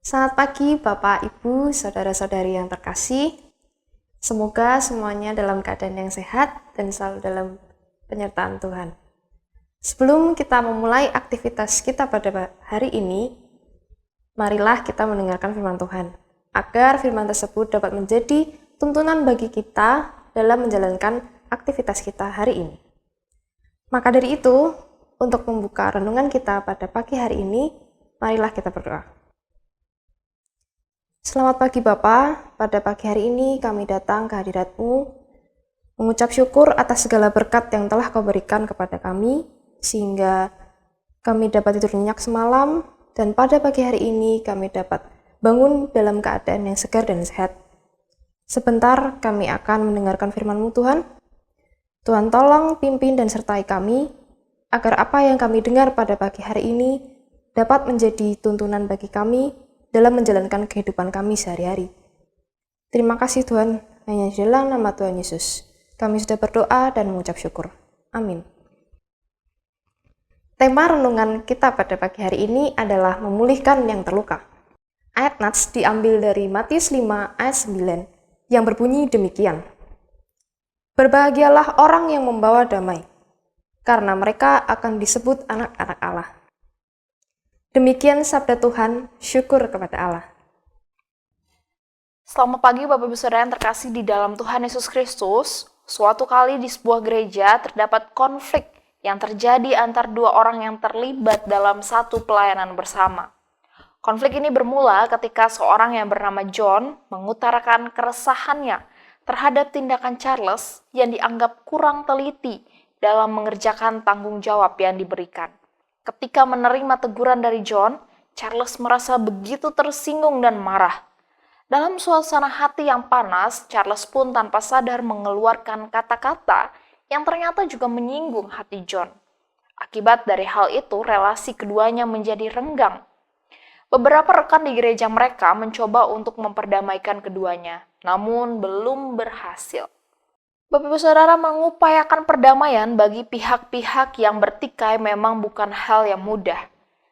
Selamat pagi Bapak, Ibu, Saudara-saudari yang terkasih. Semoga semuanya dalam keadaan yang sehat dan selalu dalam penyertaan Tuhan. Sebelum kita memulai aktivitas kita pada hari ini, marilah kita mendengarkan firman Tuhan, agar firman tersebut dapat menjadi tuntunan bagi kita dalam menjalankan aktivitas kita hari ini. Maka dari itu, untuk membuka renungan kita pada pagi hari ini, marilah kita berdoa. Selamat pagi Bapa, pada pagi hari ini kami datang ke hadirat-Mu, mengucap syukur atas segala berkat yang telah Kau berikan kepada kami, sehingga kami dapat tidur nyenyak semalam, dan pada pagi hari ini kami dapat bangun dalam keadaan yang segar dan sehat. Sebentar kami akan mendengarkan firman-Mu Tuhan. Tuhan tolong pimpin dan sertai kami, agar apa yang kami dengar pada pagi hari ini dapat menjadi tuntunan bagi kami dalam menjalankan kehidupan kami sehari-hari. Terima kasih Tuhan, hanya di dalam nama Tuhan Yesus kami sudah berdoa dan mengucap syukur. Amin. Tema renungan kita pada pagi hari ini adalah memulihkan yang terluka. Ayat nats diambil dari Matius 5 ayat 9 yang berbunyi demikian. Berbahagialah orang yang membawa damai, karena mereka akan disebut anak-anak Allah. Demikian sabda Tuhan, syukur kepada Allah. Selamat pagi Bapak Ibu Saudara yang terkasih di dalam Tuhan Yesus Kristus. Suatu kali di sebuah gereja terdapat konflik yang terjadi antar dua orang yang terlibat dalam satu pelayanan bersama. Konflik ini bermula ketika seorang yang bernama John mengutarakan keresahannya terhadap tindakan Charles yang dianggap kurang teliti dalam mengerjakan tanggung jawab yang diberikan. Ketika menerima teguran dari John, Charles merasa begitu tersinggung dan marah. Dalam suasana hati yang panas, Charles pun tanpa sadar mengeluarkan kata-kata yang ternyata juga menyinggung hati John. Akibat dari hal itu, relasi keduanya menjadi renggang. Beberapa rekan di gereja mereka mencoba untuk memperdamaikan keduanya, namun belum berhasil. Bapak Ibu Saudara, mengupayakan perdamaian bagi pihak-pihak yang bertikai memang bukan hal yang mudah.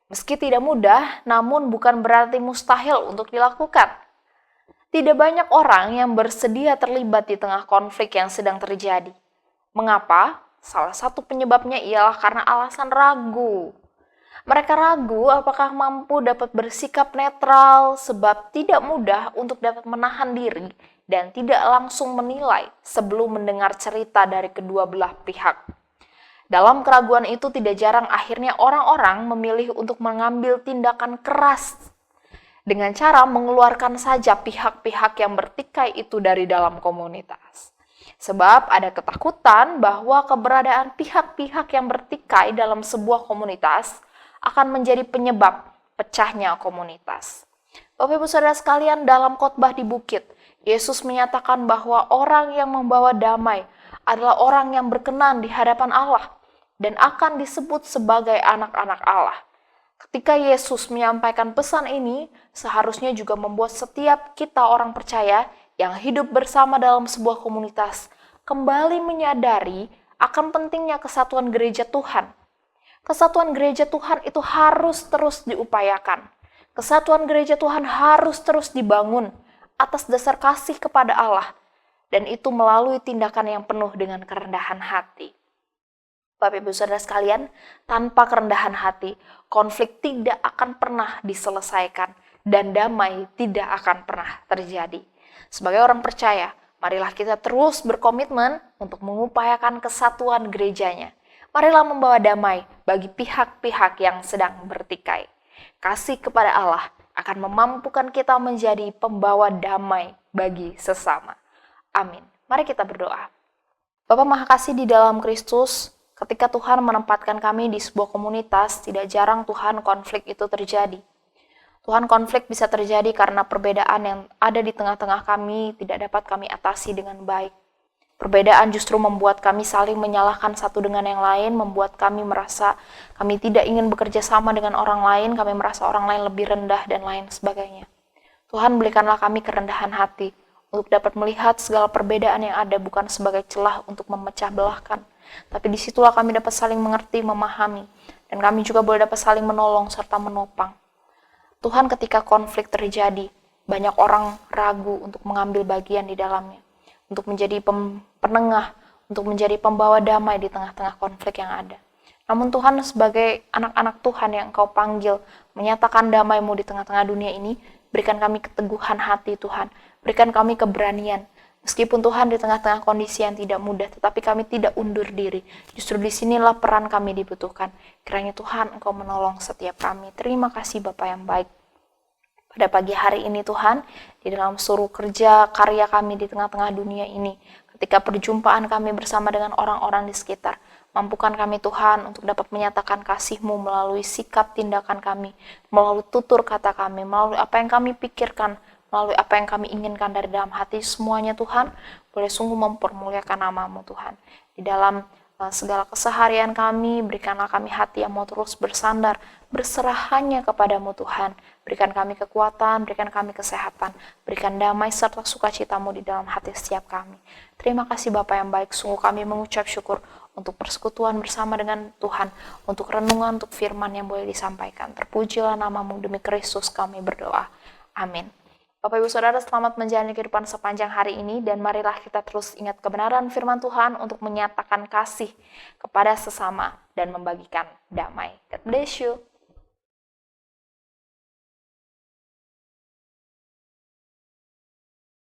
Meski tidak mudah, namun bukan berarti mustahil untuk dilakukan. Tidak banyak orang yang bersedia terlibat di tengah konflik yang sedang terjadi. Mengapa? Salah satu penyebabnya ialah karena alasan ragu. Mereka ragu apakah mampu dapat bersikap netral sebab tidak mudah untuk dapat menahan diri dan tidak langsung menilai sebelum mendengar cerita dari kedua belah pihak. Dalam keraguan itu tidak jarang akhirnya orang-orang memilih untuk mengambil tindakan keras dengan cara mengeluarkan saja pihak-pihak yang bertikai itu dari dalam komunitas. Sebab ada ketakutan bahwa keberadaan pihak-pihak yang bertikai dalam sebuah komunitas akan menjadi penyebab pecahnya komunitas. Bapak Ibu Saudara sekalian, dalam khotbah di bukit, Yesus menyatakan bahwa orang yang membawa damai adalah orang yang berkenan di hadapan Allah dan akan disebut sebagai anak-anak Allah. Ketika Yesus menyampaikan pesan ini, seharusnya juga membuat setiap kita orang percaya yang hidup bersama dalam sebuah komunitas kembali menyadari akan pentingnya kesatuan gereja Tuhan. Kesatuan gereja Tuhan itu harus terus diupayakan. Kesatuan gereja Tuhan harus terus dibangun atas dasar kasih kepada Allah, dan itu melalui tindakan yang penuh dengan kerendahan hati. Bapak Ibu Saudara sekalian, tanpa kerendahan hati, konflik tidak akan pernah diselesaikan dan damai tidak akan pernah terjadi. Sebagai orang percaya, marilah kita terus berkomitmen untuk mengupayakan kesatuan gerejanya. Marilah membawa damai bagi pihak-pihak yang sedang bertikai. Kasih kepada Allah akan memampukan kita menjadi pembawa damai bagi sesama. Amin. Mari kita berdoa. Bapa Maha Kasih di dalam Kristus, ketika Tuhan menempatkan kami di sebuah komunitas, tidak jarang Tuhan konflik itu terjadi. Tuhan konflik bisa terjadi karena perbedaan yang ada di tengah-tengah kami tidak dapat kami atasi dengan baik. Perbedaan justru membuat kami saling menyalahkan satu dengan yang lain, membuat kami merasa kami tidak ingin bekerja sama dengan orang lain, kami merasa orang lain lebih rendah dan lain sebagainya. Tuhan berikanlah kami kerendahan hati untuk dapat melihat segala perbedaan yang ada bukan sebagai celah untuk memecah belahkan, tapi disitulah kami dapat saling mengerti, memahami, dan kami juga boleh dapat saling menolong serta menopang. Tuhan, ketika konflik terjadi, banyak orang ragu untuk mengambil bagian di dalamnya, untuk menjadi penengah, untuk menjadi pembawa damai di tengah-tengah konflik yang ada. Namun Tuhan, sebagai anak-anak Tuhan yang Engkau panggil menyatakan damai-Mu di tengah-tengah dunia ini, berikan kami keteguhan hati Tuhan, berikan kami keberanian. Meskipun Tuhan di tengah-tengah kondisi yang tidak mudah, tetapi kami tidak undur diri. Justru disinilah peran kami dibutuhkan. Kiranya Tuhan, Engkau menolong setiap kami. Terima kasih Bapa yang baik. Pada pagi hari ini Tuhan, di dalam seluruh kerja karya kami di tengah-tengah dunia ini, ketika perjumpaan kami bersama dengan orang-orang di sekitar, mampukan kami Tuhan untuk dapat menyatakan kasih-Mu melalui sikap tindakan kami, melalui tutur kata kami, melalui apa yang kami pikirkan, melalui apa yang kami inginkan dari dalam hati. Semuanya Tuhan, boleh sungguh mempermuliakan nama-Mu Tuhan. Di dalam segala keseharian kami, berikanlah kami hati yang mau terus bersandar, berserah hanya kepadamu Tuhan. Berikan kami kekuatan, berikan kami kesehatan, berikan damai serta sukacita-Mu di dalam hati setiap kami. Terima kasih Bapa yang baik, sungguh kami mengucap syukur untuk persekutuan bersama dengan Tuhan, untuk renungan, untuk firman yang boleh disampaikan. Terpujilah nama-Mu, demi Kristus kami berdoa. Amin. Bapak Ibu Saudara, selamat menjalani kehidupan sepanjang hari ini, dan marilah kita terus ingat kebenaran firman Tuhan untuk menyatakan kasih kepada sesama dan membagikan damai. God bless you.